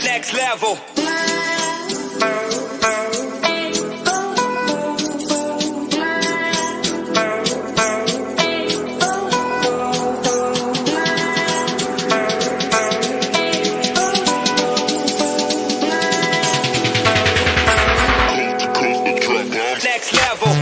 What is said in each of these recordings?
Next level. Next level.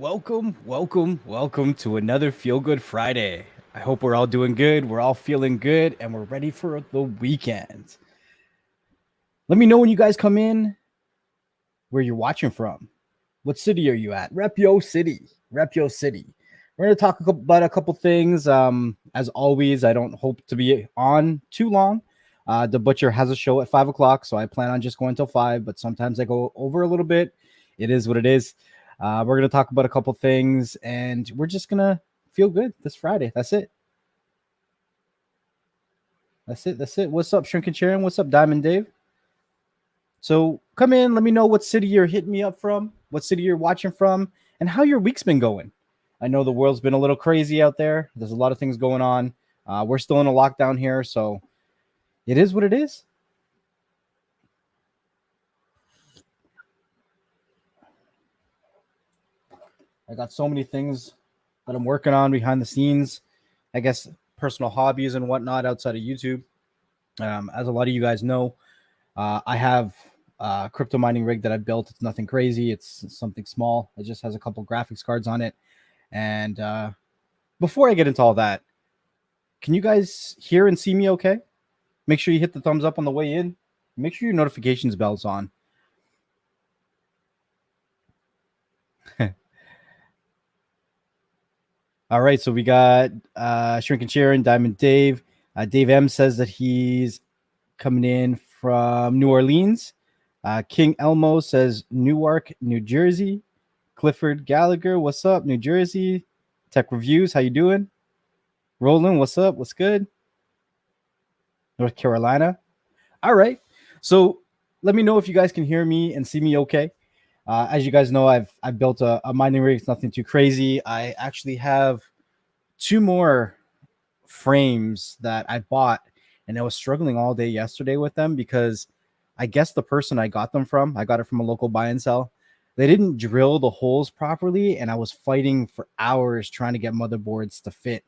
Welcome to another Feel Good Friday. I hope we're all doing good, we're all feeling good, and we're ready for the weekend. Let me know when you guys come in where you're watching from. What city are you at? Rep Yo City. Rep Yo City. We're going to talk about a couple things. As always, I don't hope to be on too long. The Butcher has a show at 5 o'clock, so I plan on just going till 5, but sometimes I go over a little bit. It is what it is. We're going to talk about a couple things, and we're just going to feel good this Friday. That's it. That's it. What's up, Shrinking Sharon? What's up, Diamond Dave? So come in, let me know what city you're hitting me up from, what city you're watching from, and how your week's been going. I know the world's been a little crazy out there. There's a lot of things going on. We're still in a lockdown here, so it is what it is. I got so many things that I'm working on behind the scenes. I guess personal hobbies and whatnot outside of YouTube. As a lot of you guys know, I have a crypto mining rig that I built. It's nothing crazy. It's something small. It just has a couple graphics cards on it. And before I get into all that, can you guys hear and see me okay? Make sure you hit the thumbs up on the way in. Make sure your notifications bell's on. All right, so we got Shrinking Sharon, Diamond Dave. Dave M says that he's coming in from New Orleans. King Elmo says Newark, New Jersey. Clifford Gallagher, what's up, New Jersey? Tech Reviews, how you doing? Roland, what's up? What's good? North Carolina. All right. So let me know if you guys can hear me and see me okay. As you guys know, I've built a mining rig. It's nothing too crazy. I actually have 2 more frames that I bought, and I was struggling all day yesterday with them because I guess the person I got them from, I got it from a local buy and sell. They didn't drill the holes properly, and I was fighting for hours trying to get motherboards to fit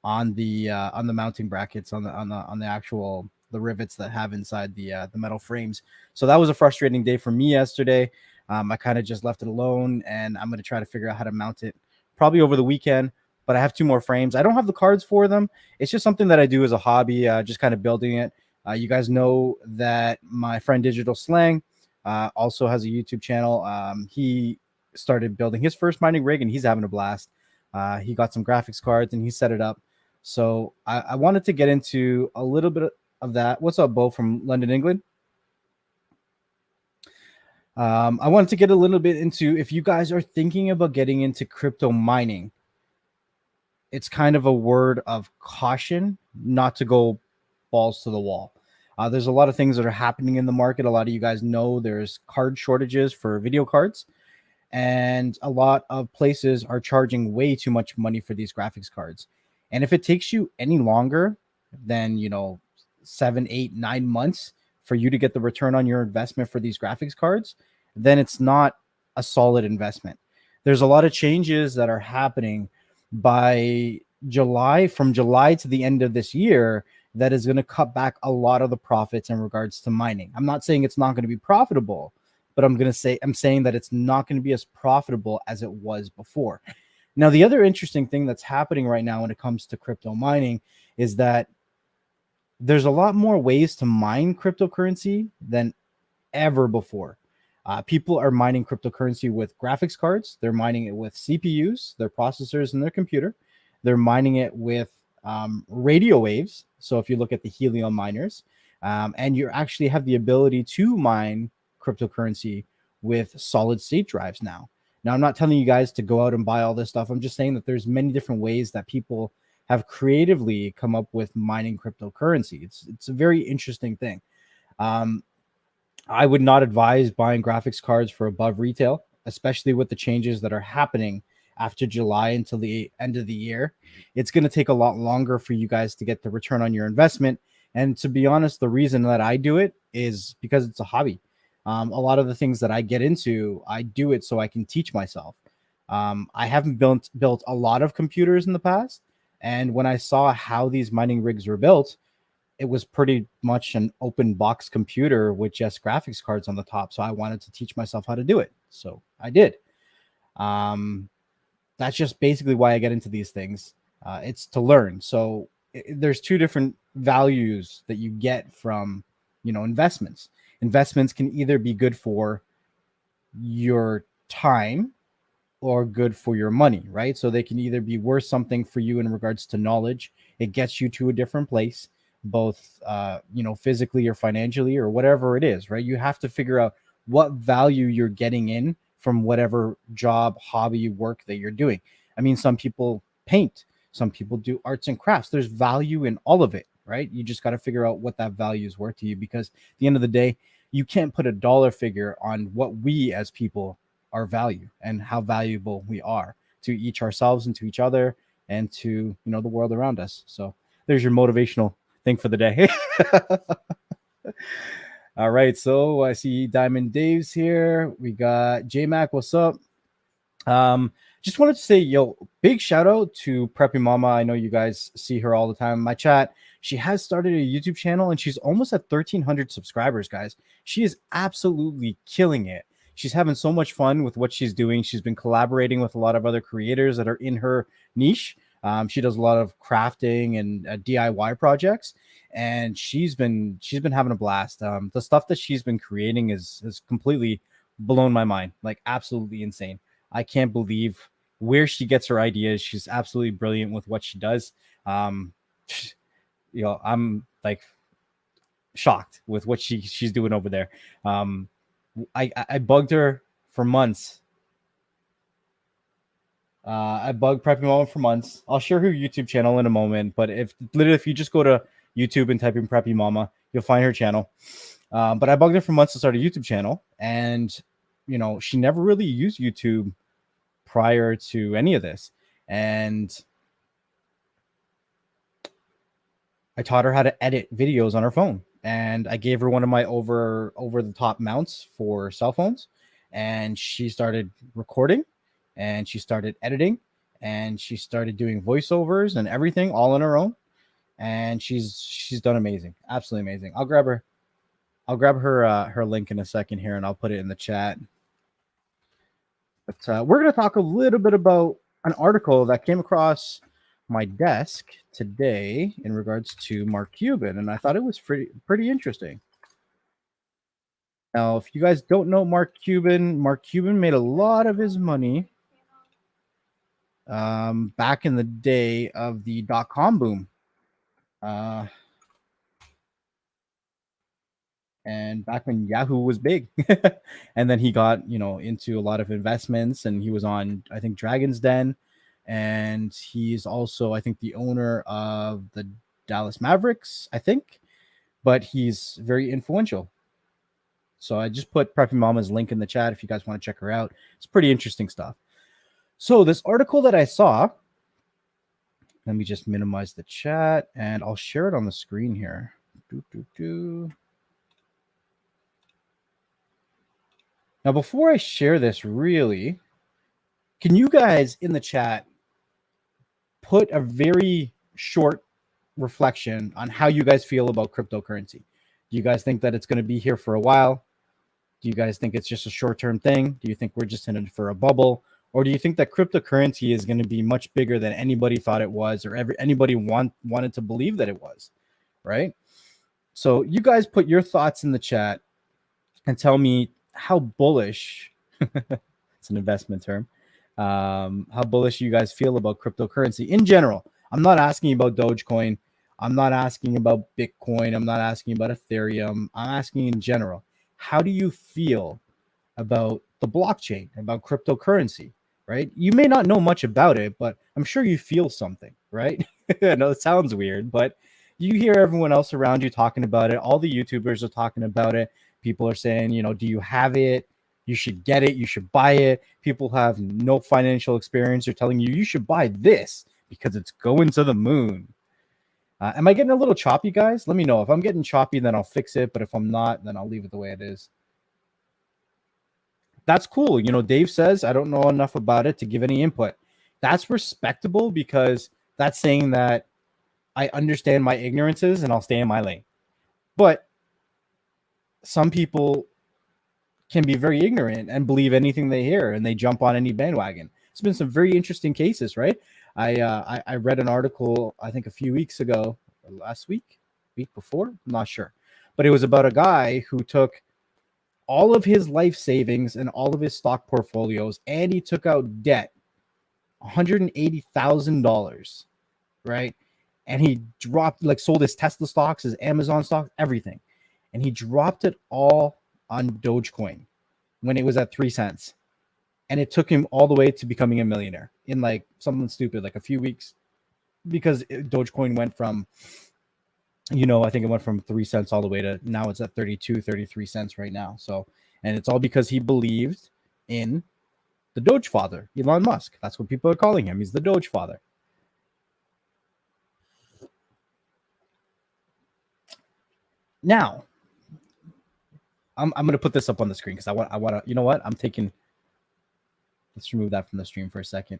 on the mounting brackets on the actual the rivets that have inside the metal frames. So that was a frustrating day for me yesterday. I kind of just left it alone, and I'm going to try to figure out how to mount it probably over the weekend. But I have 2 more frames. I don't have the cards for them. It's just something that I do as a hobby, just kind of building it. You guys know that my friend Digital Slang also has a YouTube channel. He started building his first mining rig, and he's having a blast. He got some graphics cards, and he set it up. So I wanted to get into a little bit of that. What's up, Bo from London, England? I wanted to get a little bit into if you guys are thinking about getting into crypto mining. It's kind of a word of caution not to go balls to the wall. There's a lot of things that are happening in the market. A lot of you guys know there's card shortages for video cards, and a lot of places are charging way too much money for these graphics cards. And if it takes you any longer than 7, 8, 9 months for you to get the return on your investment for these graphics cards, then it's not a solid investment. There's a lot of changes that are happening by from July to the end of this year that is going to cut back a lot of the profits in regards to mining. I'm not saying it's not going to be profitable, but I'm saying that it's not going to be as profitable as it was before. Now, the other interesting thing that's happening right now when it comes to crypto mining is that there's a lot more ways to mine cryptocurrency than ever before. People are mining cryptocurrency with graphics cards. They're mining it with CPUs, their processors, and their computer. They're mining it with radio waves. So if you look at the helium miners, and you actually have the ability to mine cryptocurrency with solid state drives now. Now, I'm not telling you guys to go out and buy all this stuff. I'm just saying that there's many different ways that people have creatively come up with mining cryptocurrency. It's a very interesting thing. I would not advise buying graphics cards for above retail, especially with the changes that are happening after July until the end of the year. It's going to take a lot longer for you guys to get the return on your investment. And to be honest, the reason that I do it is because it's a hobby. A lot of the things that I get into, I do it so I can teach myself. I haven't built a lot of computers in the past. And when I saw how these mining rigs were built, it was pretty much an open box computer with just graphics cards on the top. So I wanted to teach myself how to do it. So I did. that's just basically why I get into these things. It's to learn. So there's two different values that you get from, investments. Investments can either be good for your time or good for your money, right? So they can either be worth something for you in regards to knowledge. It gets you to a different place, both physically or financially or whatever it is, right? You have to figure out what value you're getting in from whatever job, hobby, work that you're doing. I mean, some people paint, some people do arts and crafts. There's value in all of it, right? You just got to figure out what that value is worth to you, because at the end of the day, you can't put a dollar figure on what we as people our value and how valuable we are to each ourselves and to each other and to the world around us. So there's your motivational thing for the day. All right, so I see Diamond Dave's here. We got J-Mac. What's up? Just wanted to say, big shout out to Preppy Mama. I know you guys see her all the time in my chat. She has started a YouTube channel and she's almost at 1,300 subscribers, guys. She is absolutely killing it. She's having so much fun with what she's doing. She's been collaborating with a lot of other creators that are in her niche. She does a lot of crafting and DIY projects, and she's been having a blast. The stuff that she's been creating is completely blown my mind, like absolutely insane. I can't believe where she gets her ideas. She's absolutely brilliant with what she does. I'm like shocked with what she's doing over there. I bugged her for months. I bugged Preppy Mama for months. I'll share her YouTube channel in a moment, but if you just go to YouTube and type in Preppy Mama, you'll find her channel. But I bugged her for months to start a YouTube channel, and she never really used YouTube prior to any of this. And I taught her how to edit videos on her phone. And I gave her one of my over the top mounts for cell phones, and she started recording, and she started editing, and she started doing voiceovers and everything all on her own. And she's done amazing, absolutely amazing. I'll grab her link in a second here, and I'll put it in the chat. But we're going to talk a little bit about an article that came across my desk today in regards to Mark Cuban, and I thought it was pretty interesting. Now, if you guys don't know Mark Cuban made a lot of his money back in the day of the .com boom. And back when Yahoo was big. And then he got, into a lot of investments, and he was on, I think, Dragon's Den. And he's also, I think, the owner of the Dallas Mavericks, I think. But he's very influential. So I just put Preppy Mama's link in the chat if you guys want to check her out. It's pretty interesting stuff. So this article that I saw, let me just minimize the chat, and I'll share it on the screen here. Now, before I share this, really, can you guys in the chat put a very short reflection on how you guys feel about cryptocurrency? Do you guys think that it's going to be here for a while? Do you guys think it's just a short-term thing? Do you think we're just in it for a bubble? Or do you think that cryptocurrency is going to be much bigger than anybody thought it was, or anybody wanted to believe that it was, right? So you guys put your thoughts in the chat and tell me how bullish, it's an investment term, how bullish you guys feel about cryptocurrency in general. I'm not asking about Dogecoin. I'm not asking about Bitcoin. I'm not asking about Ethereum. I'm asking in general. How do you feel about the blockchain, about cryptocurrency, right? You may not know much about it, but I'm sure you feel something, right? I know it sounds weird, but you hear everyone else around you talking about it. All the YouTubers are talking about it. People are saying, do you have it? You should get it. You should buy it. People have no financial experience are telling you should buy this because it's going to the moon. Am I getting a little choppy, guys? Let me know. If I'm getting choppy, then I'll fix it. But if I'm not, then I'll leave it the way it is. That's cool. Dave says, I don't know enough about it to give any input. That's respectable, because that's saying that I understand my ignorances and I'll stay in my lane. But some people can be very ignorant and believe anything they hear, and they jump on any bandwagon. it's been some very interesting cases, right? I read an article, I think a few weeks ago, or last week before, I'm not sure, but it was about a guy who took all of his life savings and all of his stock portfolios, and he took out debt, $180,000, right? And he dropped, like, sold his Tesla stocks, his Amazon stocks, everything, and he dropped it all on Dogecoin when it was at 3 cents. And it took him all the way to becoming a millionaire in like something stupid, like a few weeks, because Dogecoin went from, I think it went from 3 cents all the way to now it's at 32, 33 cents right now. So, and it's all because he believed in the Doge father, Elon Musk. That's what people are calling him. He's the Doge father. Now, I'm going to put this up on the screen because I want to, you know what? Let's remove that from the stream for a second.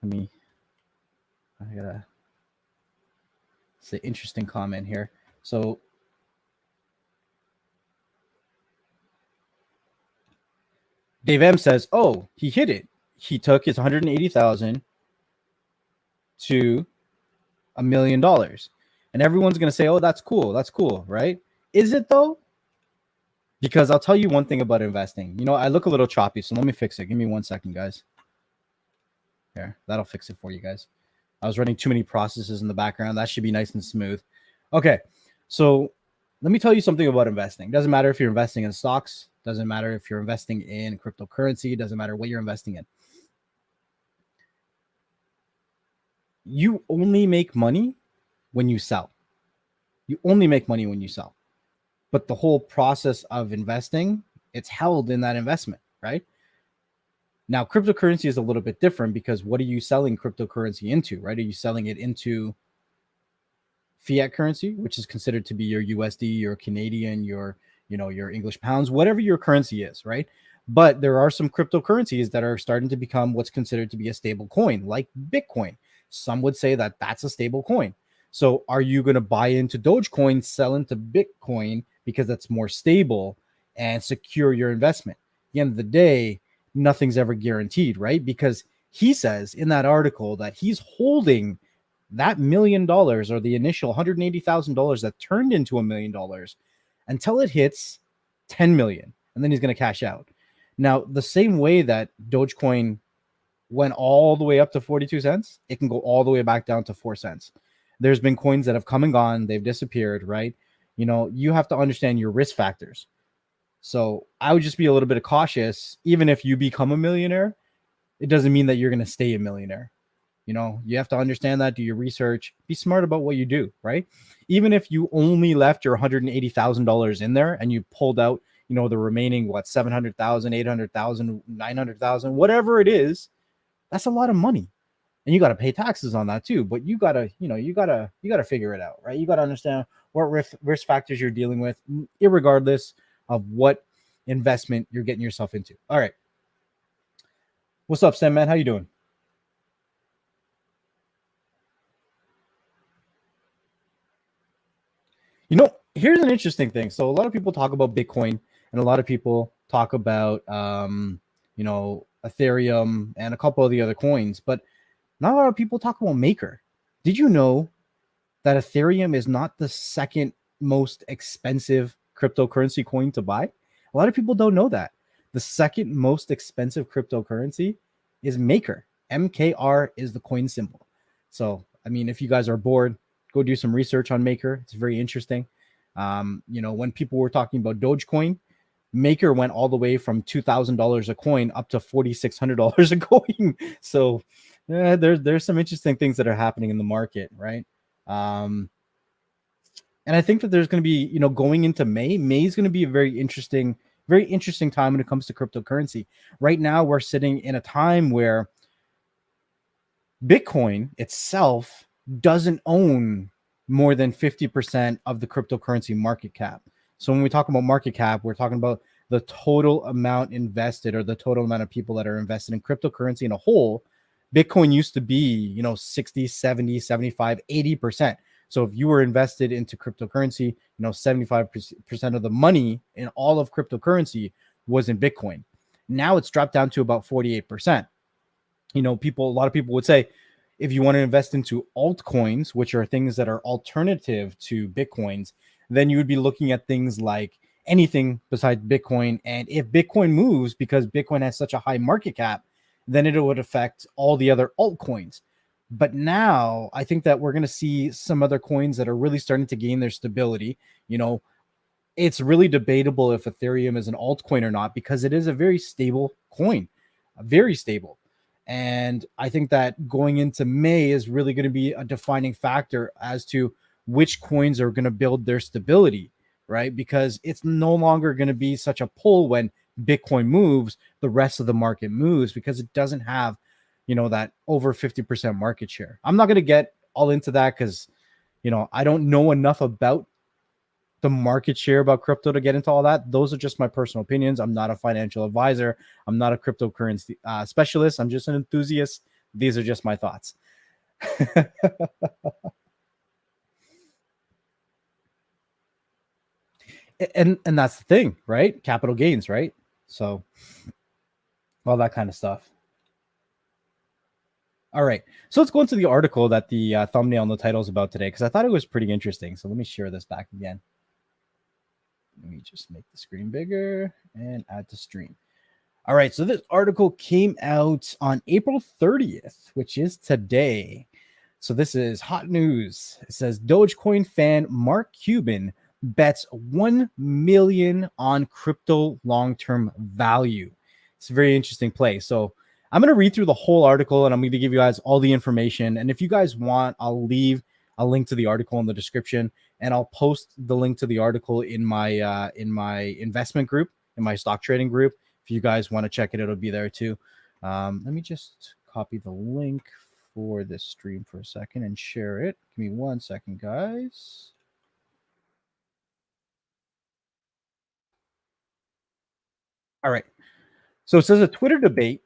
I gotta say interesting comment here. So Dave M says, oh, he hit it. He took his 180,000 to $1 million. And everyone's going to say, oh, that's cool. That's cool, right? Is it though? Because I'll tell you one thing about investing. I look a little choppy, so let me fix it. Give me 1 second, guys. Here, that'll fix it for you guys. I was running too many processes in the background. That should be nice and smooth. Okay, so let me tell you something about investing. Doesn't matter if you're investing in stocks. Doesn't matter if you're investing in cryptocurrency. Doesn't matter what you're investing in. You only make money when you sell. You only make money when you sell. But the whole process of investing, it's held in that investment, right? Now, cryptocurrency is a little bit different because what are you selling cryptocurrency into, right? Are you selling it into fiat currency, which is considered to be your USD, your Canadian, your English pounds, whatever your currency is, right? But there are some cryptocurrencies that are starting to become what's considered to be a stable coin, like Bitcoin. Some would say that that's a stable coin. So are you going to buy into Dogecoin, sell into Bitcoin because that's more stable and secure your investment? At the end of the day, nothing's ever guaranteed, right? Because he says in that article that he's holding that $1 million or the initial $180,000 that turned into $1 million until it hits 10 million. And then he's going to cash out. Now, the same way that Dogecoin went all the way up to 42 cents, it can go all the way back down to 4 cents. There's been coins that have come and gone. They've disappeared, right? You have to understand your risk factors. So I would just be a little bit cautious. Even if you become a millionaire, it doesn't mean that you're going to stay a millionaire. You have to understand that, do your research, be smart about what you do, right? Even if you only left your $180,000 in there and you pulled out, the remaining, 700,000, 800,000, 900,000, whatever it is, that's a lot of money. And you got to pay taxes on that too. But you got to figure it out, right? You got to understand what risk factors you're dealing with, irregardless of what investment you're getting yourself into. All right. What's up, Sam, man? How you doing? Here's an interesting thing. So a lot of people talk about Bitcoin and a lot of people talk about, Ethereum and a couple of the other coins, but not a lot of people talk about Maker. Did you know that Ethereum is not the second most expensive cryptocurrency coin to buy? A lot of people don't know that. The second most expensive cryptocurrency is Maker. MKR is the coin symbol. So, if you guys are bored, go do some research on Maker. It's very interesting. When people were talking about Dogecoin, Maker went all the way from $2,000 a coin up to $4,600 a coin. So there's some interesting things that are happening in the market, right? And I think that there's going to be, going into May is going to be a very interesting time when it comes to cryptocurrency. Right now, we're sitting in a time where Bitcoin itself doesn't own more than 50% of the cryptocurrency market cap. So when we talk about market cap, we're talking about the total amount invested or the total amount of people that are invested in cryptocurrency in a whole. Bitcoin used to be, 60, 70, 75, 80%. So if you were invested into cryptocurrency, 75% of the money in all of cryptocurrency was in Bitcoin. Now it's dropped down to about 48%. a lot of people would say, if you want to invest into altcoins, which are things that are alternative to Bitcoins, then you would be looking at things like anything besides Bitcoin. And if Bitcoin moves, because Bitcoin has such a high market cap, then it would affect all the other altcoins. But now I think that we're going to see some other coins that are really starting to gain their stability. It's really debatable if Ethereum is an altcoin or not, because it is a very stable coin, very stable. And I think that going into May is really going to be a defining factor as to which coins are going to build their stability, right? Because it's no longer going to be such a pull when Bitcoin moves, the rest of the market moves, because it doesn't have, that over 50% market share. I'm not going to get all into that because, I don't know enough about the market share about crypto to get into all that. Those are just my personal opinions. I'm not a financial advisor. I'm not a cryptocurrency specialist. I'm just an enthusiast. These are just my thoughts. and that's the thing, right? Capital gains, right? So all that kind of stuff. All right. So let's go into the article that the thumbnail and the title is about today, because I thought it was pretty interesting. So let me share this back again. Let me just make the screen bigger and add to stream. All right. So this article came out on April 30th, which is today. So this is hot news. It says Dogecoin fan Mark Cuban bets 1 million on crypto long-term value. It's a very interesting play. So I'm going to read through the whole article and I'm going to give you guys all the information. And if you guys want, I'll leave a link to the article in the description, and I'll post the link to the article in my investment group, in my stock trading group. If you guys want to check it, it'll be there too. Let me just copy the link for this stream for a second and share it. Give me 1 second, guys. All right. So it says a Twitter debate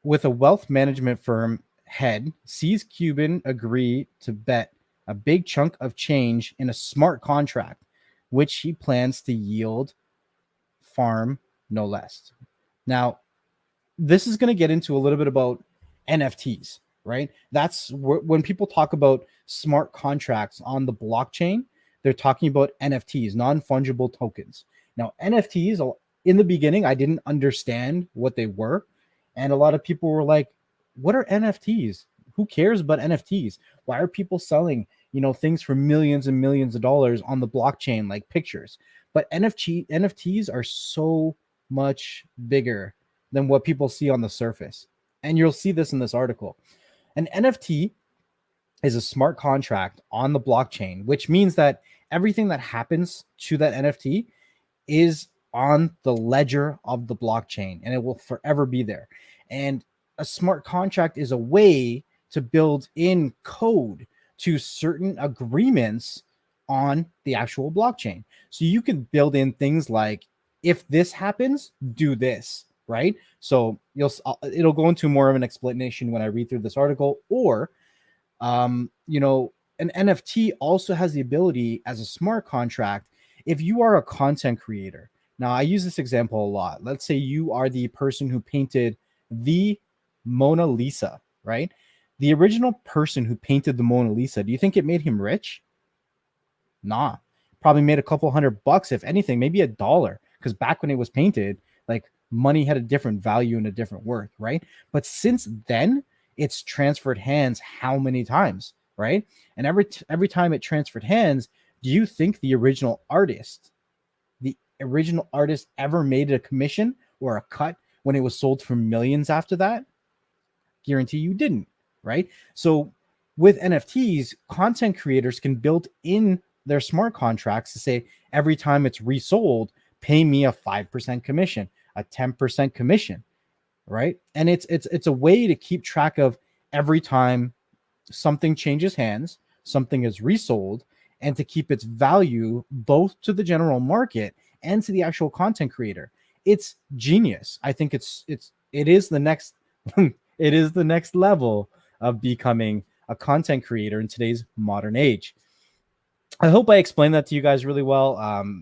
with a wealth management firm head sees Cuban agree to bet a big chunk of change in a smart contract, which he plans to yield farm no less. Now, this is going to get into a little bit about NFTs, right? That's when people talk about smart contracts on the blockchain, they're talking about NFTs, non-fungible tokens. Now, NFTs, in the beginning, I didn't understand what they were. And a lot of people were like, what are NFTs? Who cares about NFTs? Why are people selling, things for millions and millions of dollars on the blockchain, like pictures? But NFTs are so much bigger than what people see on the surface. And you'll see this in this article. An NFT is a smart contract on the blockchain, which means that everything that happens to that NFT is on the ledger of the blockchain, and it will forever be there. And a smart contract is a way to build in code to certain agreements on the actual blockchain. So you can build in things like, if this happens, do this, right? So it'll go into more of an explanation when I read through this article. Or an NFT also has the ability as a smart contract, if you are a content creator. Now, I use this example a lot. Let's say you are the person who painted the Mona Lisa, right? The original person who painted the Mona Lisa, do you think it made him rich? Nah, probably made a couple $100, if anything, maybe $1. Because back when it was painted, like, money had a different value and a different worth, right? But since then, it's transferred hands how many times, right? And every time it transferred hands, do you think the original artist ever made a commission or a cut when it was sold for millions after that? Guarantee you didn't, right? So with NFTs, content creators can build in their smart contracts to say, every time it's resold, pay me a 5% commission, a 10% commission, right? And it's a way to keep track of every time something changes hands, something is resold, and to keep its value both to the general market and to the actual content creator. It's genius. I think it is the next it is the next level of becoming a content creator in today's modern age. I hope I explained that to you guys really well.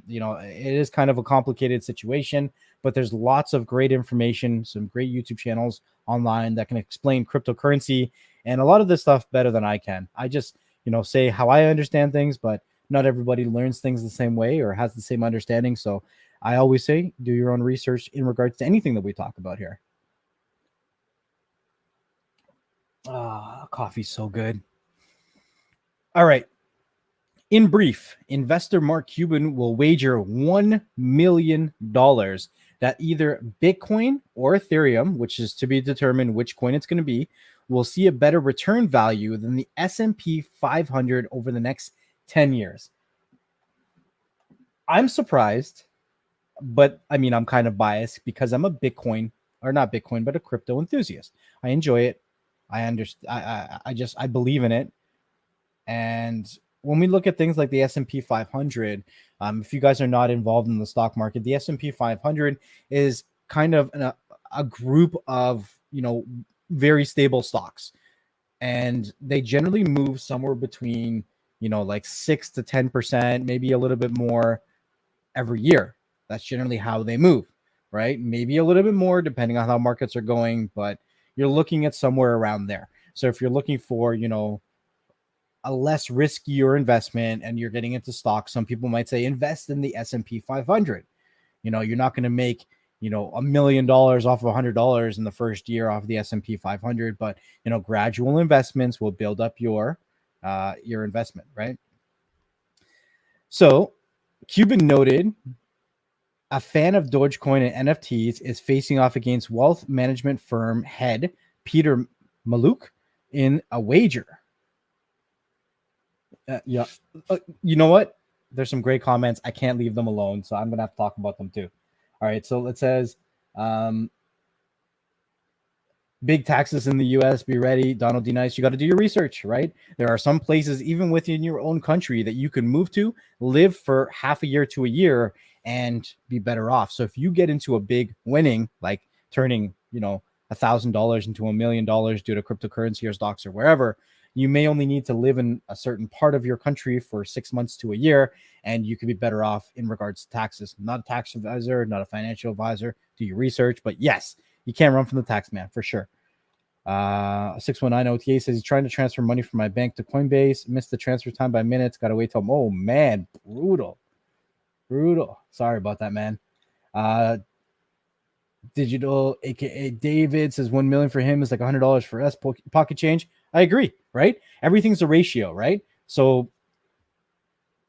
It is kind of a complicated situation, but there's lots of great information, some great YouTube channels online that can explain cryptocurrency and a lot of this stuff better than I can. I just, say how I understand things, but not everybody learns things the same way or has the same understanding. So I always say, do your own research in regards to anything that we talk about here. Coffee's so good. All right. In brief, investor Mark Cuban will wager $1 million that either Bitcoin or Ethereum, which is to be determined which coin it's going to be, will see a better return value than the S&P 500 over the next 10 years. I'm surprised, but I mean, I'm kind of biased because I'm a Bitcoin, or not Bitcoin, but a crypto enthusiast. I enjoy it. I understand. I believe in it. And when we look at things like the S&P 500, if you guys are not involved in the stock market, the S&P 500 is kind of a group of, very stable stocks. And they generally move somewhere between, like 6 to 10%, maybe a little bit more every year. That's generally how they move, right? Maybe a little bit more depending on how markets are going, but you're looking at somewhere around there. So if you're looking for, a less riskier investment and you're getting into stocks, some people might say invest in the S&P 500. You're not going to make, $1 million off of $100 in the first year off the S&P 500, but, gradual investments will build up your investment, right? So Cuban noted a fan of Dogecoin and NFTs is facing off against wealth management firm head Peter Maluk in a wager. Yeah. You know what? There's some great comments. I can't leave them alone, so I'm going to have to talk about them too. All right. So it says, big taxes in the U.S. Be ready. Donald D. Nice. You got to do your research, right? There are some places, even within your own country, that you can move to, live for half a year to a year, and be better off. So if you get into a big winning, like turning, $1,000 into $1 million due to cryptocurrency or stocks or wherever, you may only need to live in a certain part of your country for 6 months to a year, and you could be better off in regards to taxes. Not a tax advisor, not a financial advisor. Do your research, but yes, you can't run from the tax man for sure. 619 OTA says he's trying to transfer money from my bank to Coinbase. Missed the transfer time by minutes. Got to wait till. Oh man, brutal. Sorry about that, man. Digital, aka David, says 1 million for him is like $100 for us. Pocket change. I agree, right? Everything's a ratio, right? So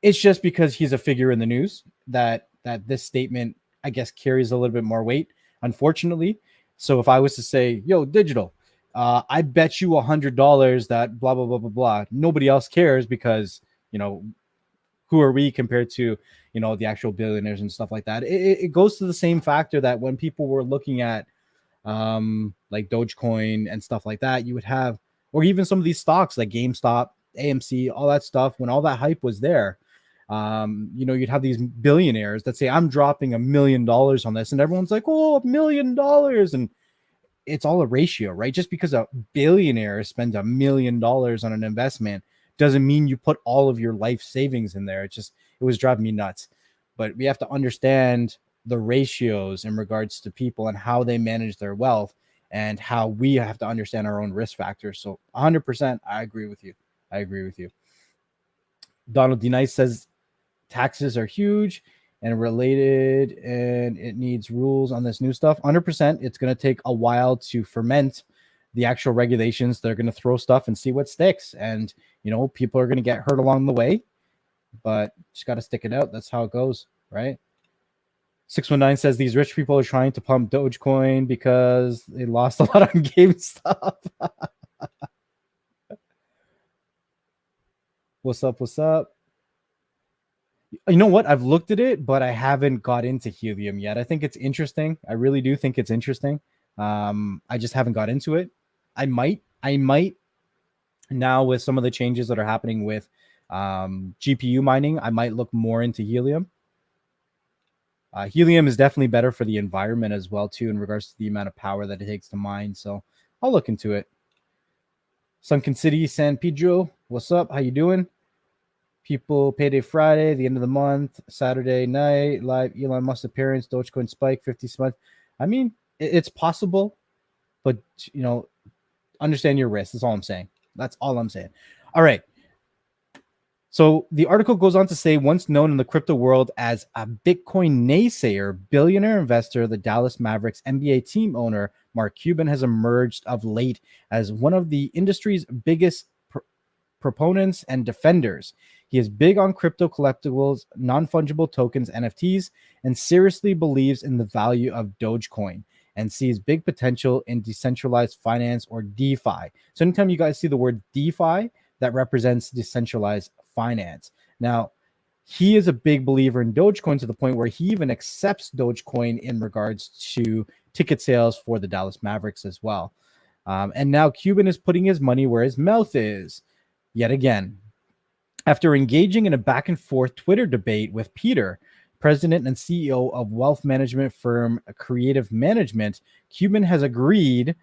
it's just because he's a figure in the news that this statement, I guess, carries a little bit more weight, unfortunately. So if I was to say, yo, digital, I bet you $100 that blah, blah, blah, blah, blah, nobody else cares because, who are we compared to, the actual billionaires and stuff like that? It goes to the same factor that when people were looking at like Dogecoin and stuff like that, you would have, or even some of these stocks like GameStop, AMC, all that stuff, when all that hype was there, you'd have these billionaires that say, I'm dropping $1 million on this. And everyone's like, oh, $1 million. And it's all a ratio, right? Just because a billionaire spends $1 million on an investment doesn't mean you put all of your life savings in there. It was driving me nuts. But we have to understand the ratios in regards to people and how they manage their wealth and how we have to understand our own risk factors. So 100%, I agree with you. Donald D. Nice says taxes are huge and related and it needs rules on this new stuff. 100%. It's going to take a while to ferment the actual regulations. They're going to throw stuff and see what sticks. And, people are going to get hurt along the way, but just got to stick it out. That's how it goes, right? 619 says these rich people are trying to pump Dogecoin because they lost a lot on GameStop. What's up? You know what? I've looked at it, but I haven't got into helium yet. I think it's interesting. I really do think it's interesting. I just haven't got into it. I might now with some of the changes that are happening with GPU mining, I might look more into helium. Helium is definitely better for the environment as well, too, in regards to the amount of power that it takes to mine. So I'll look into it. Sunken City, San Pedro, what's up? How you doing? People payday Friday, the end of the month, Saturday night, live Elon Musk appearance, Dogecoin spike, 50 months. I mean, it's possible, but understand your risk. That's all I'm saying. That's all I'm saying. All right. So the article goes on to say, once known in the crypto world as a Bitcoin naysayer, billionaire investor, the Dallas Mavericks NBA team owner, Mark Cuban, has emerged of late as one of the industry's biggest proponents and defenders. He is big on crypto collectibles, non-fungible tokens, NFTs, and seriously believes in the value of Dogecoin and sees big potential in decentralized finance, or DeFi. So anytime you guys see the word DeFi, that represents decentralized finance. Now, he is a big believer in Dogecoin to the point where he even accepts Dogecoin in regards to ticket sales for the Dallas Mavericks as well. And now Cuban is putting his money where his mouth is yet again. After engaging in a back and forth Twitter debate with Peter, president and CEO of wealth management firm Creative Management, Cuban has agreed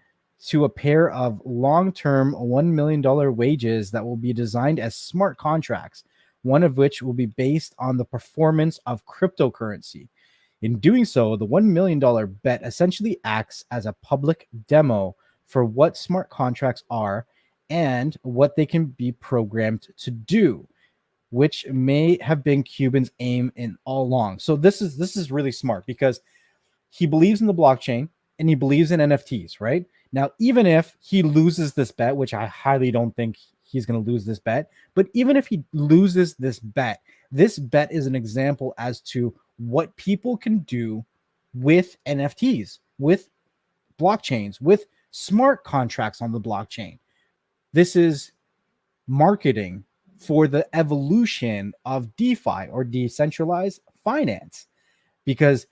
to a pair of long-term $1 million wages that will be designed as smart contracts, one of which will be based on the performance of cryptocurrency. In doing so, the $1 million bet essentially acts as a public demo for what smart contracts are and what they can be programmed to do, which may have been Cuban's aim in all along. So this is really smart because he believes in the blockchain and he believes in NFTs, right? Now, even if he loses this bet, which I highly don't think he's going to lose this bet, but even if he loses this bet is an example as to what people can do with NFTs, with blockchains, with smart contracts on the blockchain. This is marketing for the evolution of DeFi, or decentralized finance, because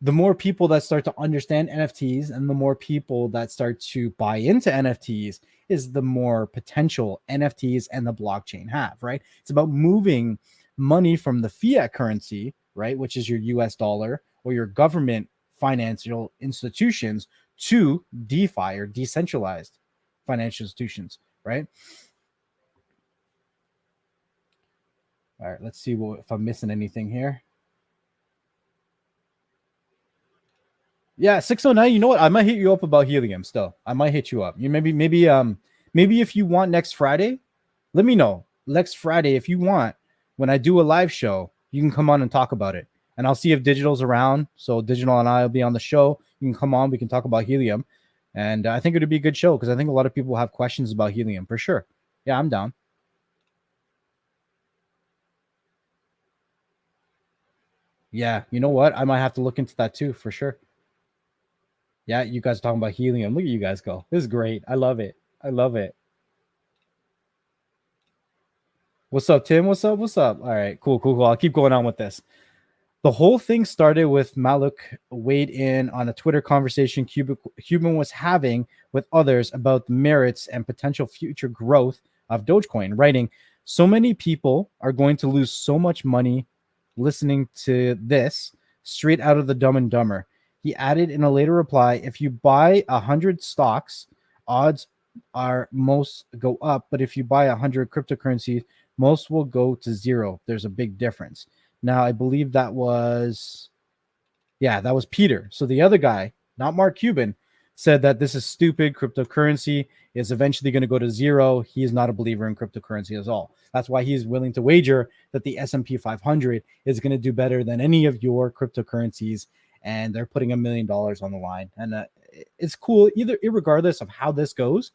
the more people that start to understand NFTs and the more people that start to buy into NFTs is the more potential NFTs and the blockchain have, right? It's about moving money from the fiat currency, right, which is your US dollar or your government financial institutions, to DeFi, or decentralized financial institutions, right? All right, let's see if I'm missing anything here. Yeah, 609. You know what? I might hit you up about helium still. I might hit you up. Maybe if you want next Friday, let me know. Next Friday, if you want, when I do a live show, you can come on and talk about it. And I'll see if Digital's around. So Digital and I will be on the show. You can come on. We can talk about helium. And I think it would be a good show because I think a lot of people have questions about helium for sure. Yeah, I'm down. Yeah, you know what? I might have to look into that too for sure. Yeah, you guys are talking about helium. Look at you guys go. This is great. I love it. I love it. What's up, Tim? What's up? What's up? All right, cool. I'll keep going on with this. The whole thing started with Maluk weighed in on a Twitter conversation Cuban was having with others about the merits and potential future growth of Dogecoin, writing, "So many people are going to lose so much money listening to this straight out of the Dumb and Dumber." He added in a later reply, "If you buy 100 stocks, odds are most go up, but if you buy 100 cryptocurrencies, most will go to zero. There's a big difference." Now, I believe that was Peter. So the other guy, not Mark Cuban, said that this is stupid. Cryptocurrency is eventually going to go to zero. He is not a believer in cryptocurrency at all. That's why he's willing to wager that the S&P 500 is going to do better than any of your cryptocurrencies. And they're putting $1 million on the line. And it's cool, regardless of how this goes.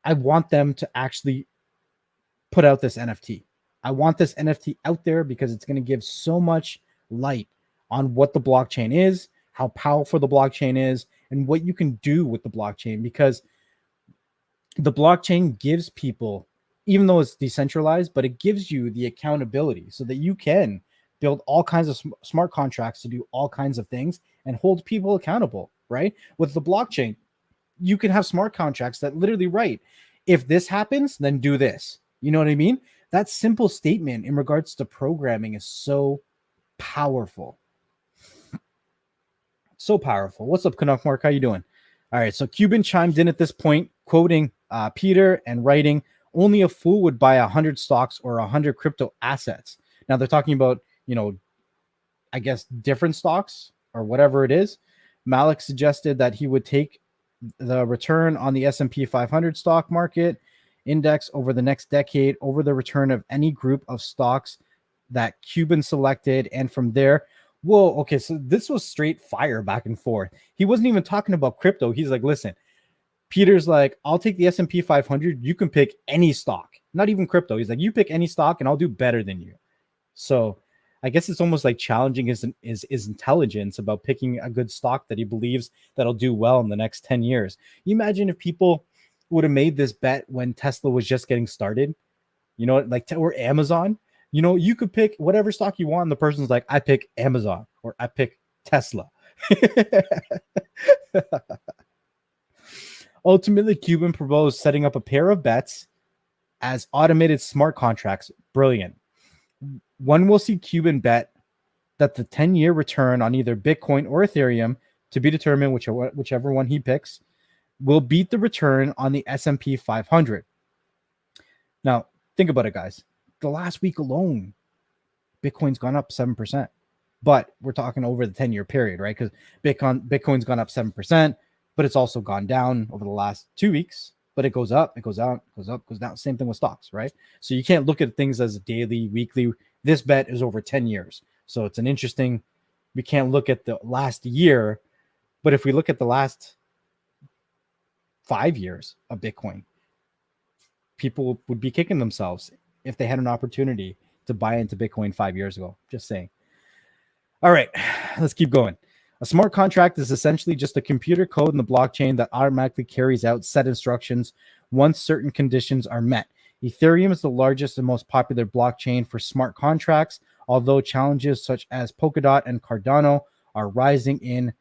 I want them to actually put out this NFT. I want this NFT out there because it's going to give so much light on what the blockchain is, how powerful the blockchain is, and what you can do with the blockchain. Because the blockchain gives people, even though it's decentralized, but it gives you the accountability so that you can build all kinds of smart contracts to do all kinds of things and hold people accountable, right? With the blockchain, you can have smart contracts that literally write, if this happens, then do this. You know what I mean? That simple statement in regards to programming is so powerful. So powerful. What's up, Canuck Mark? How you doing? All right. So Cuban chimed in at this point, quoting Peter and writing, Only a fool would buy 100 stocks or 100 crypto assets. Now they're talking about, I guess different stocks or whatever it is. Malik suggested that he would take the return on the S&P 500 stock market index over the next decade over the return of any group of stocks that Cuban selected. And from there, whoa, okay, so this was straight fire back and forth. He wasn't even talking about crypto. He's like, listen, Peter's like, I'll take the S&P 500. You can pick any stock, not even crypto. He's like, you pick any stock and I'll do better than you. So I guess it's almost like challenging his intelligence about picking a good stock that he believes that'll do well in the next 10 years. You imagine if people would have made this bet when Tesla was just getting started, or Amazon, you could pick whatever stock you want. And the person's like, I pick Amazon or I pick Tesla. Ultimately, Cuban proposed setting up a pair of bets as automated smart contracts. Brilliant. One will see Cuban bet that the 10-year return on either Bitcoin or Ethereum, to be determined whichever one he picks, will beat the return on the S&P 500. Now, think about it, guys. The last week alone, Bitcoin's gone up 7%. But we're talking over the 10-year period, right? Because Bitcoin's gone up 7%, but it's also gone down over the last 2 weeks. But it goes up, it goes out, goes up, goes down. Same thing with stocks, right? So you can't look at things as daily, weekly. This bet is over 10 years. So it's we can't look at the last year, but if we look at the last 5 years of Bitcoin, people would be kicking themselves if they had an opportunity to buy into Bitcoin 5 years ago. Just saying. All right, let's keep going. A smart contract is essentially just a computer code in the blockchain that automatically carries out set instructions once certain conditions are met. Ethereum is the largest and most popular blockchain for smart contracts, although challenges such as Polkadot and Cardano are rising in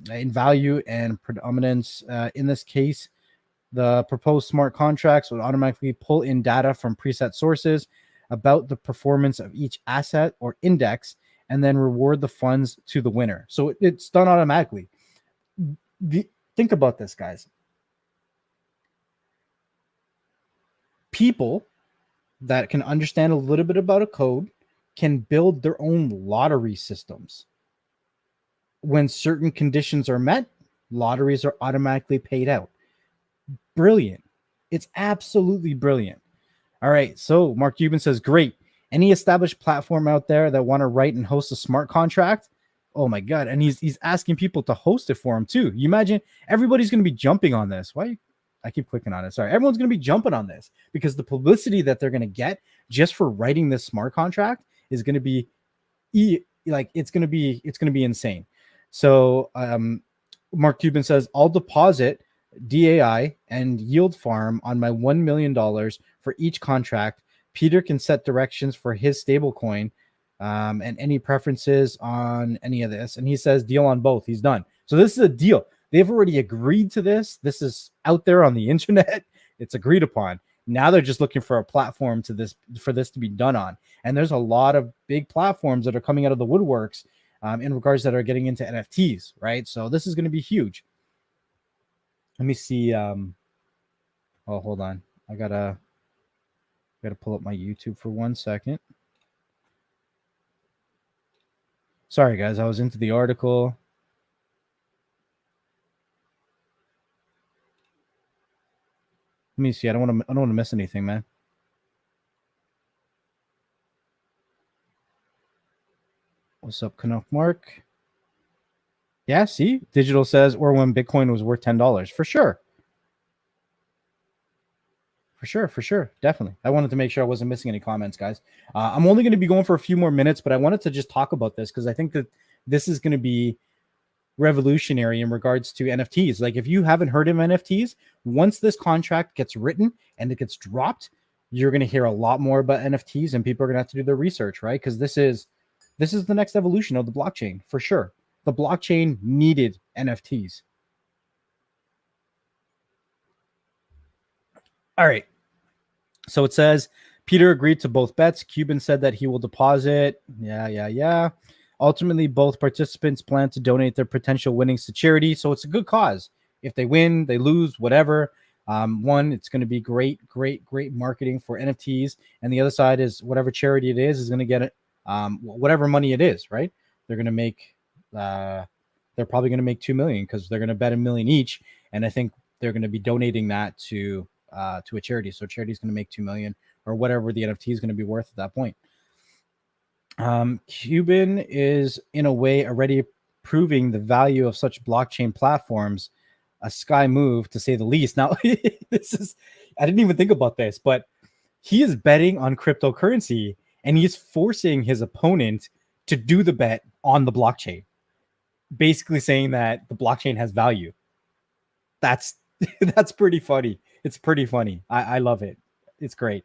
value and predominance. In this case, the proposed smart contracts would automatically pull in data from preset sources about the performance of each asset or index and then reward the funds to the winner. So it's done automatically. Think about this, guys. People that can understand a little bit about a code can build their own lottery systems. When certain conditions are met, lotteries are automatically paid out. Brilliant. It's absolutely brilliant. All right. So Mark Cuban says, great. Any established platform out there that want to write and host a smart contract? Oh my God. And he's asking people to host it for him too. You imagine everybody's going to be jumping on this. Why? I keep clicking on it. Sorry. Everyone's going to be jumping on this because the publicity that they're going to get just for writing this smart contract is going to be it's going to be insane. So Mark Cuban says, I'll deposit DAI and yield farm on my $1 million for each contract. Peter can set directions for his stablecoin and any preferences on any of this. And he says deal on both. He's done. So this is a deal. They've already agreed to this. This is out there on the internet. It's agreed upon. Now they're just looking for a platform for this to be done on. And there's a lot of big platforms that are coming out of the woodworks in regards that are getting into NFTs, right? So this is going to be huge. Let me see. Hold on. I gotta pull up my YouTube for 1 second. Sorry, guys. I was into the article. Let me see. I don't want to miss anything, man. What's up, Canuck Mark? Yeah, see? Digital says, or when Bitcoin was worth $10. For sure. For sure. Definitely. I wanted to make sure I wasn't missing any comments, guys. I'm only going to be going for a few more minutes, but I wanted to just talk about this because I think that this is going to be revolutionary in regards to NFTs. Like if you haven't heard of NFTs, once this contract gets written and it gets dropped, you're going to hear a lot more about NFTs and people are going to have to do their research, right? Because this is the next evolution of the blockchain for sure. The blockchain needed NFTs. All right. So it says Peter agreed to both bets. Cuban said that he will deposit. Yeah. Ultimately, both participants plan to donate their potential winnings to charity. So it's a good cause. If they win, they lose, whatever. One, it's going to be great marketing for NFTs, and the other side is whatever charity it is going to get it, whatever money it is, right? They're going to make, they're probably going to make 2 million because they're going to bet $1 million each, and I think they're going to be donating that to a charity. So charity is going to make 2 million or whatever the NFT is going to be worth at that point. Cuban is in a way already proving the value of such blockchain platforms, a sky move to say the least. Now, this is, I didn't even think about this, but he is betting on cryptocurrency and he's forcing his opponent to do the bet on the blockchain, basically saying that the blockchain has value. That's that's pretty funny. It's pretty funny. I love it. It's great.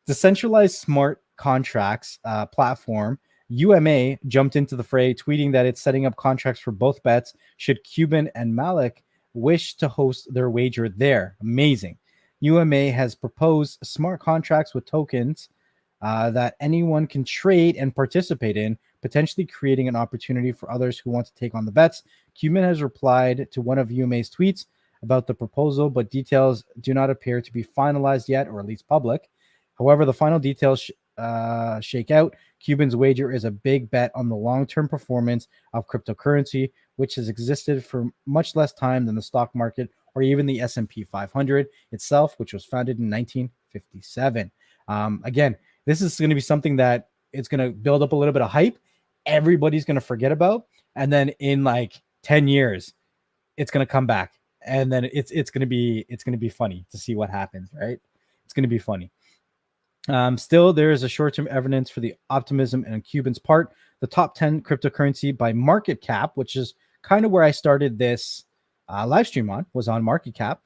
Decentralized smart contracts platform UMA jumped into the fray, tweeting that it's setting up contracts for both bets should Cuban and Malik wish to host their wager there. Amazing. UMA has proposed smart contracts with tokens that anyone can trade and participate in, potentially creating an opportunity for others who want to take on the bets. Cuban has replied to one of UMA's tweets about the proposal, but details do not appear to be finalized yet, or at least public. However, the final details shake out. Cuban's wager is a big bet on the long-term performance of cryptocurrency, which has existed for much less time than the stock market or even the S&P 500 itself, which was founded in 1957. Again, this is going to be something that it's going to build up a little bit of hype. Everybody's going to forget about, and then in like 10 years, it's going to come back, and then it's going to be funny to see what happens. Right? It's going to be funny. Still, there is a short-term evidence for the optimism on Cuban's part. The top 10 cryptocurrency by market cap, which is kind of where I started this live stream on, was on market cap,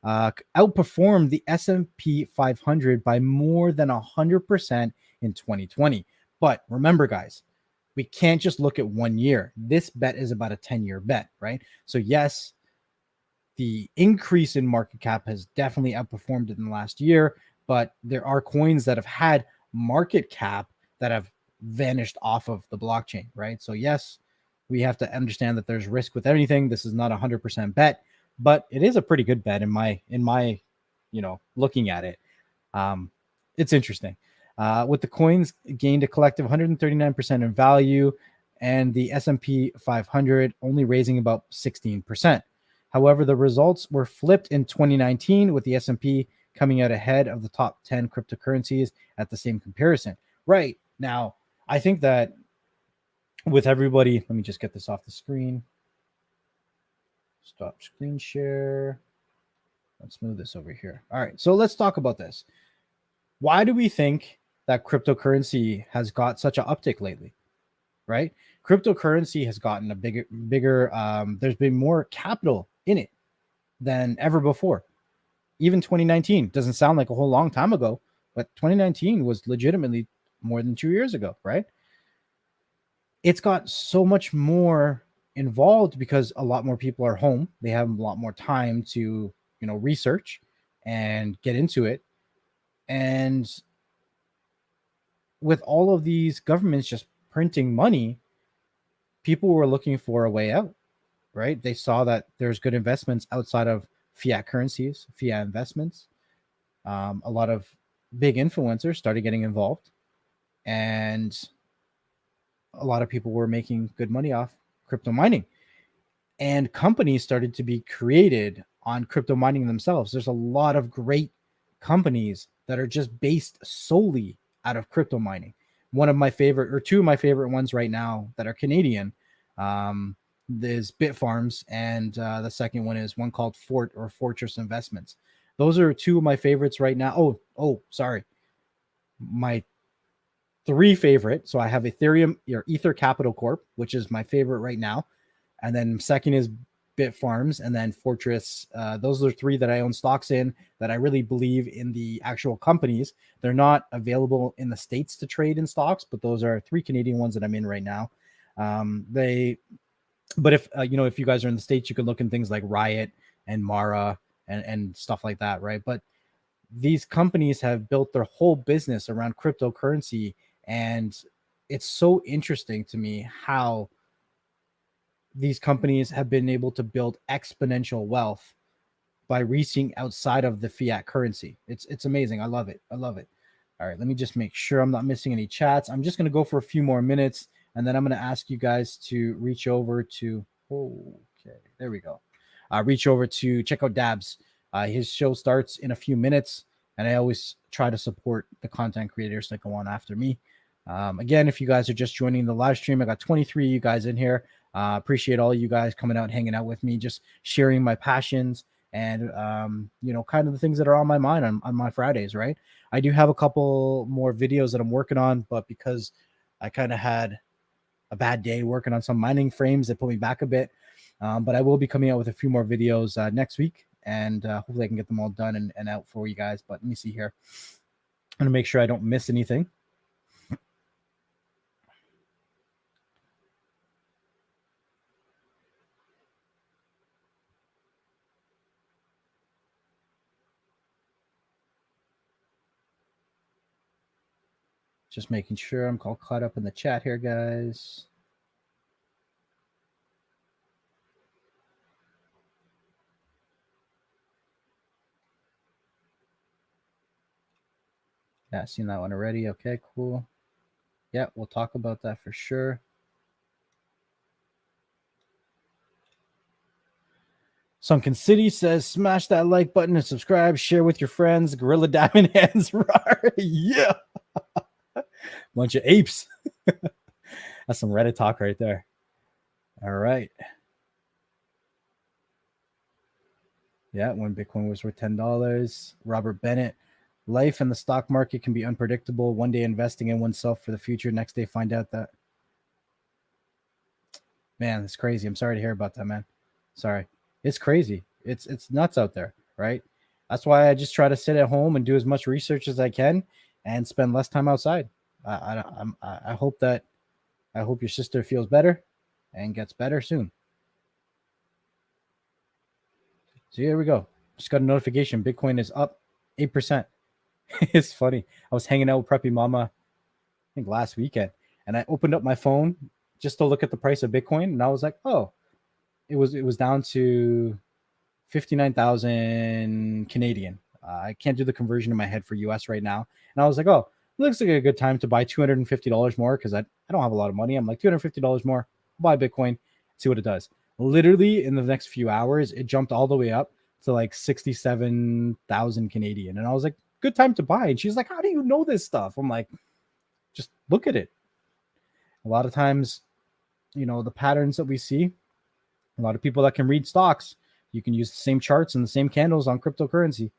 outperformed the S&P 500 by more than 100% in 2020. But remember, guys, we can't just look at 1 year. This bet is about a 10-year bet, right? So yes, the increase in market cap has definitely outperformed it in the last year, but there are coins that have had market cap that have vanished off of the blockchain, right? So yes, we have to understand that there's risk with anything. This is not a 100% bet, but it is a pretty good bet in my, looking at it. It's interesting. With the coins gained a collective 139% in value, and the S&P 500 only raising about 16%. However, the results were flipped in 2019 with the S&P coming out ahead of the top 10 cryptocurrencies at the same comparison. Right now, I think that with everybody, let me just get this off the screen. Stop screen share. Let's move this over here. All right, so let's talk about this. Why do we think that cryptocurrency has got such an uptick lately? Right? Cryptocurrency has gotten a bigger, there's been more capital in it than ever before. Even 2019 doesn't sound like a whole long time ago, but 2019 was legitimately more than 2 years ago, right? It's got so much more involved because a lot more people are home. They have a lot more time to, research and get into it. And with all of these governments just printing money, people were looking for a way out, right? They saw that there's good investments outside of fiat currencies, fiat investments. A lot of big influencers started getting involved, and a lot of people were making good money off crypto mining, and companies started to be created on crypto mining themselves. There's a lot of great companies that are just based solely out of crypto mining. One of my favorite, or two of my favorite ones right now that are Canadian, is Bitfarms, and the second one is one called Fortress Investments. Those are two of my favorites right now. Sorry. My three favorite. So I have Ethereum or Ether Capital Corp, which is my favorite right now. And then second is Bitfarms, and then Fortress. Those are three that I own stocks in, that I really believe in the actual companies. They're not available in the States to trade in stocks, but those are three Canadian ones that I'm in right now. But if if you guys are in the States, you can look in things like Riot and Mara and stuff like that, right? But these companies have built their whole business around cryptocurrency, and it's so interesting to me how these companies have been able to build exponential wealth by reaching outside of the fiat currency. It's amazing. I love it. I love it. All right, let me just make sure I'm not missing any chats. I'm just going to go for a few more minutes, and then I'm going to ask you guys to reach over to, okay, there we go. Reach over to check out Dabs. His show starts in a few minutes, and I always try to support the content creators that go on after me. Again, if you guys are just joining the live stream, I got 23 of you guys in here. Appreciate all you guys coming out, hanging out with me, just sharing my passions and, kind of the things that are on my mind on my Fridays, right? I do have a couple more videos that I'm working on, but because I kind of had a bad day working on some mining frames that put me back a bit. But I will be coming out with a few more videos next week, and hopefully I can get them all done and out for you guys. But let me see here. I'm going to make sure I don't miss anything. Just making sure I'm all caught up in the chat here, guys. Yeah, seen that one already. Okay, cool. Yeah, we'll talk about that for sure. Sunken City says, smash that like button and subscribe. Share with your friends. Gorilla Diamond Hands. Yeah. Bunch of apes. That's some Reddit talk right there. All right. Yeah, when Bitcoin was worth $10. Robert Bennett. Life and the stock market can be unpredictable. One day investing in oneself for the future. Next day find out that. Man, it's crazy. I'm sorry to hear about that, man. Sorry. It's crazy. It's nuts out there, right? That's why I just try to sit at home and do as much research as I can and spend less time outside. I hope your sister feels better and gets better soon. So here we go. Just got a notification. Bitcoin is up 8%. It's funny. I was hanging out with Preppy Mama, I think last weekend, and I opened up my phone just to look at the price of Bitcoin, and I was like, oh, it was down to 59,000 Canadian. I can't do the conversion in my head for US right now. And I was like, oh, it looks like a good time to buy $250 more because I don't have a lot of money. I'm like, $250 more, buy Bitcoin, see what it does. Literally in the next few hours, it jumped all the way up to like 67,000 Canadian. And I was like, good time to buy. And she's like, how do you know this stuff? I'm like, just look at it. A lot of times, the patterns that we see, a lot of people that can read stocks, you can use the same charts and the same candles on cryptocurrency.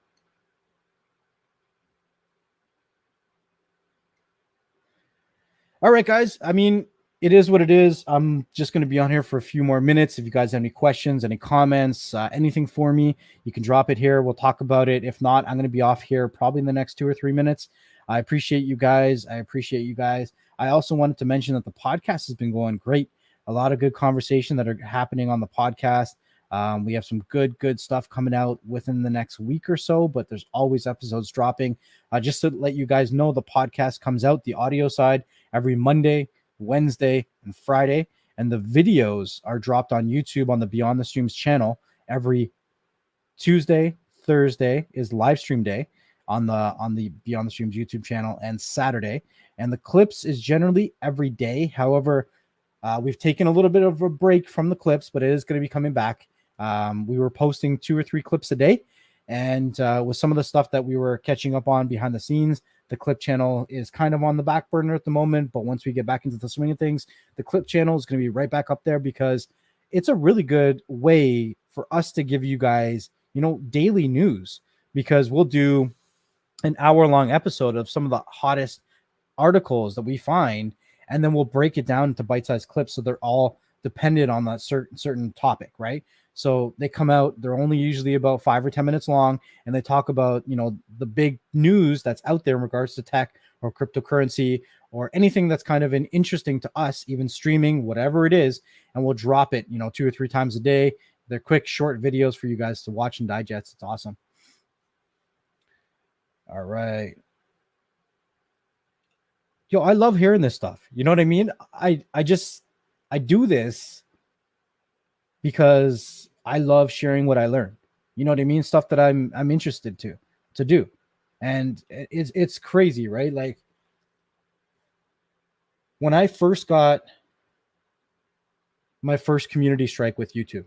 All right, guys. I mean, it is what it is. I'm just going to be on here for a few more minutes. If you guys have any questions, any comments, anything for me, you can drop it here. We'll talk about it. If not, I'm going to be off here probably in the next 2 or 3 minutes. I appreciate you guys. I also wanted to mention that the podcast has been going great. A lot of good conversation that are happening on the podcast. We have some good stuff coming out within the next week or so, but there's always episodes dropping. Just to let you guys know, the podcast comes out, the audio side, every Monday, Wednesday, and Friday. And the videos are dropped on YouTube on the Beyond the Streams channel. Every Tuesday, Thursday is live stream day on the Beyond the Streams YouTube channel, and Saturday. And the clips is generally every day. However, we've taken a little bit of a break from the clips, but it is going to be coming back. We were posting 2 or 3 clips a day, and with some of the stuff that we were catching up on behind the scenes, the clip channel is kind of on the back burner at the moment. But once we get back into the swing of things, the clip channel is going to be right back up there because it's a really good way for us to give you guys, daily news, because we'll do an hour-long episode of some of the hottest articles that we find, and then we'll break it down into bite-sized clips so they're all dependent on that certain topic, right? So they come out, they're only usually about 5 or 10 minutes long, and they talk about, the big news that's out there in regards to tech or cryptocurrency or anything that's kind of interesting to us, even streaming, whatever it is, and we'll drop it, 2 or 3 times a day. They're quick, short videos for you guys to watch and digest. It's awesome. All right. Yo, I love hearing this stuff. You know what I mean? I do this because I love sharing what I learn. You know what I mean? Stuff that I'm interested to do. And it's crazy, right? Like when I first got my first community strike with YouTube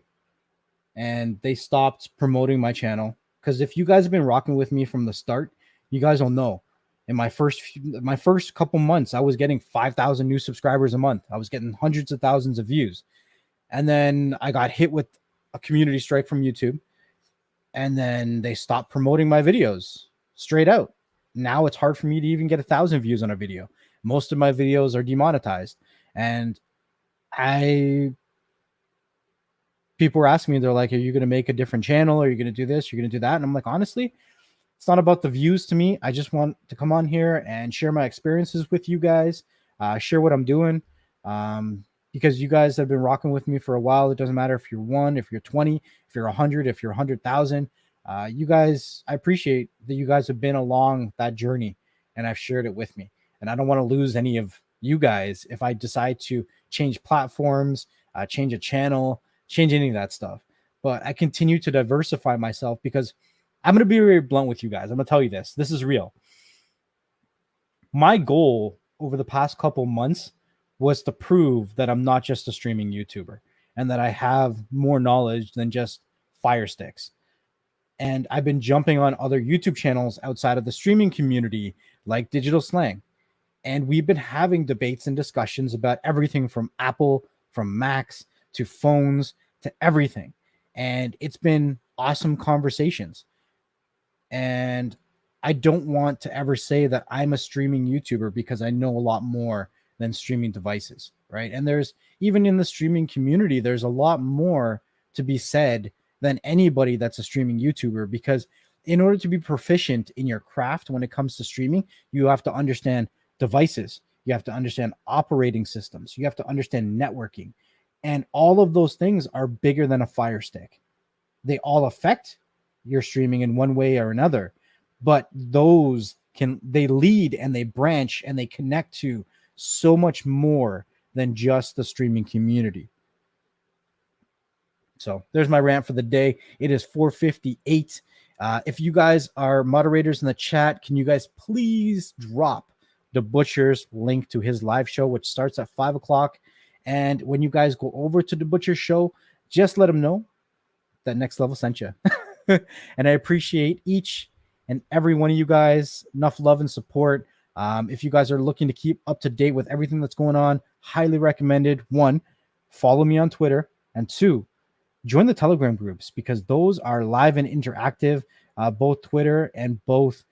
and they stopped promoting my channel, because if you guys have been rocking with me from the start, you guys will know in my first couple months, I was getting 5,000 new subscribers a month. I was getting hundreds of thousands of views. And then I got hit with a community strike from YouTube. And then they stopped promoting my videos straight out. Now it's hard for me to even get 1,000 views on a video. Most of my videos are demonetized. And people were asking me, they're like, are you going to make a different channel? Are you going to do this? You're going to do that? And I'm like, honestly, it's not about the views to me. I just want to come on here and share my experiences with you guys, share what I'm doing. Because you guys have been rocking with me for a while. It doesn't matter if you're 1, if you're 20, if you're 100, if you're 100,000. You guys, I appreciate that you guys have been along that journey and I've shared it with me. And I don't want to lose any of you guys if I decide to change platforms, change a channel, change any of that stuff. But I continue to diversify myself because I'm going to be very blunt with you guys. I'm going to tell you this. This is real. My goal over the past couple months was to prove that I'm not just a streaming YouTuber and that I have more knowledge than just fire sticks. And I've been jumping on other YouTube channels outside of the streaming community like Digital Slang. And we've been having debates and discussions about everything from Apple, from Macs, to phones, to everything. And it's been awesome conversations. And I don't want to ever say that I'm a streaming YouTuber because I know a lot more than streaming devices, right? And there's, even in the streaming community, there's a lot more to be said than anybody that's a streaming YouTuber, because in order to be proficient in your craft when it comes to streaming, you have to understand devices, you have to understand operating systems, you have to understand networking, and all of those things are bigger than a fire stick. They all affect your streaming in one way or another, but they lead and they branch and they connect to so much more than just the streaming community. So there's my rant for the day. It is 4:58. If you guys are moderators in the chat, can you guys please drop the Butcher's link to his live show, which starts at 5 o'clock. And when you guys go over to the Butcher's show, just let him know that Next Level sent you. And I appreciate each and every one of you guys. Enough love and support. If you guys are looking to keep up to date with everything that's going on, highly recommended. 1, follow me on Twitter. And 2, join the Telegram groups, because those are live and interactive, both Twitter and both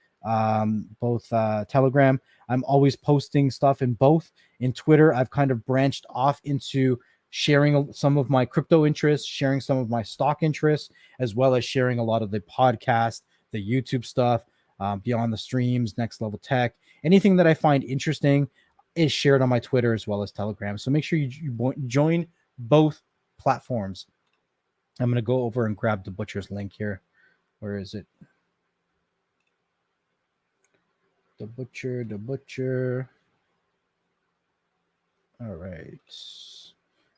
Telegram. I'm always posting stuff in both. In Twitter, I've kind of branched off into sharing some of my crypto interests, sharing some of my stock interests, as well as sharing a lot of the podcast, the YouTube stuff, beyond the streams, NxtLvLTech. Anything that I find interesting is shared on my Twitter as well as Telegram. So make sure you join both platforms. I'm going to go over and grab the Butcher's link here. Where is it? The Butcher. All right.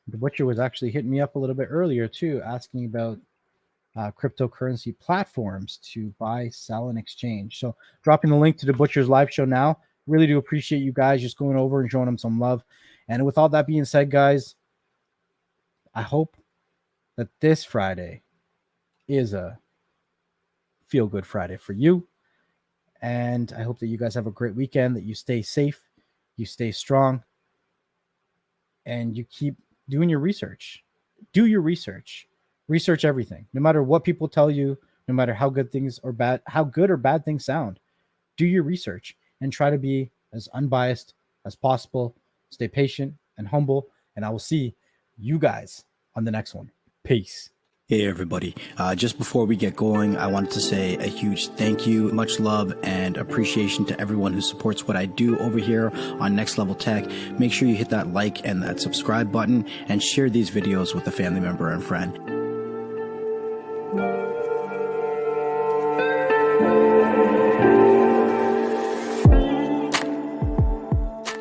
The Butcher was actually hitting me up a little bit earlier too, asking about cryptocurrency platforms to buy, sell, and exchange. So dropping the link to the Butcher's live show now. Really do appreciate you guys just going over and showing them some love. And with all that being said, guys, I hope that this Friday is a feel-good Friday for you. And I hope that you guys have a great weekend, that you stay safe, you stay strong, and you keep doing your research. Do your research. Research everything. No matter what people tell you, no matter how good or bad things sound, do your research and try to be as unbiased as possible. Stay patient and humble, and I will see you guys on the next one. Peace. Hey everybody, just before we get going, I wanted to say a huge thank you, much love and appreciation to everyone who supports what I do over here on NxtLvLTech. Make sure you hit that like and that subscribe button and share these videos with a family member and friend.